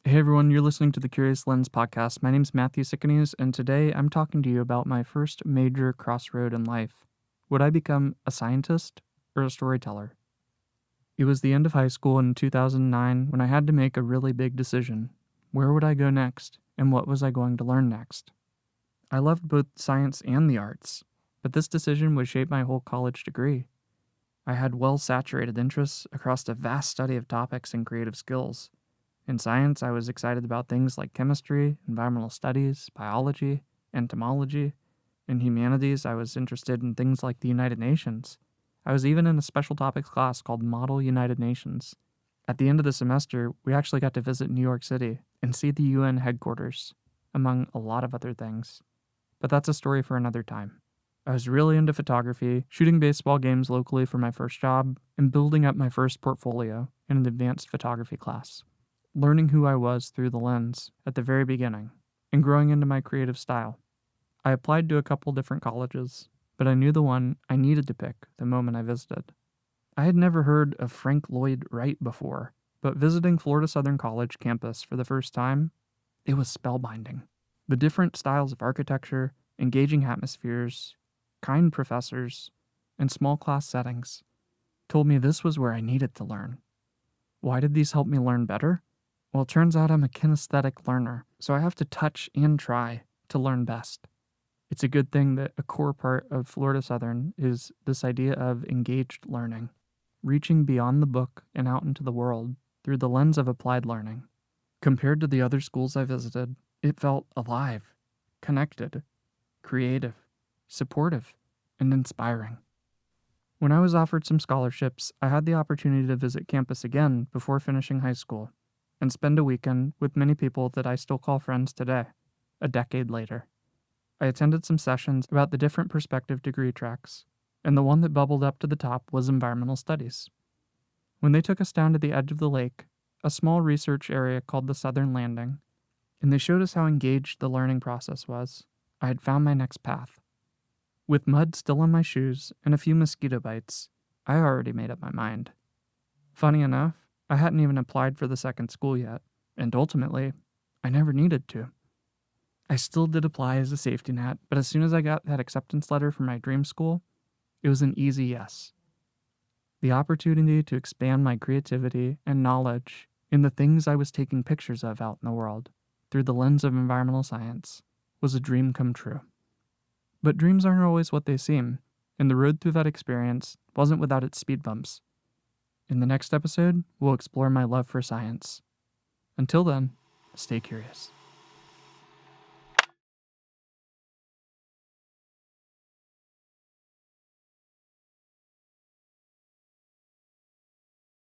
Hey everyone, you're listening to the Curious Lens podcast. My name's Matthew Cicanese, and today I'm talking to you about my first major crossroad in life. Would I become a scientist or a storyteller? It was the end of high school in 2009 when I had to make a really big decision. Where would I go next, and what was I going to learn next? I loved both science and the arts, but this decision would shape my whole college degree. I had well-saturated interests across a vast study of topics and creative skills. In science, I was excited about things like chemistry, environmental studies, biology, entomology. In humanities, I was interested in things like the United Nations. I was even in a special topics class called Model United Nations. At the end of the semester, we actually got to visit New York City and see the UN headquarters, among a lot of other things. But that's a story for another time. I was really into photography, shooting baseball games locally for my first job, and building up my first portfolio in an advanced photography class. Learning who I was through the lens at the very beginning, and growing into my creative style. I applied to a couple different colleges, but I knew the one I needed to pick the moment I visited. I had never heard of Frank Lloyd Wright before, but visiting Florida Southern College campus for the first time, it was spellbinding. The different styles of architecture, engaging atmospheres, kind professors, and small class settings told me this was where I needed to learn. Why did these help me learn better? Well, it turns out I'm a kinesthetic learner, so I have to touch and try to learn best. It's a good thing that a core part of Florida Southern is this idea of engaged learning, reaching beyond the book and out into the world through the lens of applied learning. Compared to the other schools I visited, it felt alive, connected, creative, supportive, and inspiring. When I was offered some scholarships, I had the opportunity to visit campus again before finishing high school and spend a weekend with many people that I still call friends today, a decade later. I attended some sessions about the different perspective degree tracks, and the one that bubbled up to the top was environmental studies. When they took us down to the edge of the lake, a small research area called the Southern Landing, and they showed us how engaged the learning process was, I had found my next path. With mud still on my shoes and a few mosquito bites, I already made up my mind. Funny enough, I hadn't even applied for the second school yet, and ultimately, I never needed to. I still did apply as a safety net, but as soon as I got that acceptance letter from my dream school, it was an easy yes. The opportunity to expand my creativity and knowledge in the things I was taking pictures of out in the world through the lens of environmental science was a dream come true. But dreams aren't always what they seem, and the road through that experience wasn't without its speed bumps. In the next episode, we'll explore my love for science. Until then, stay curious.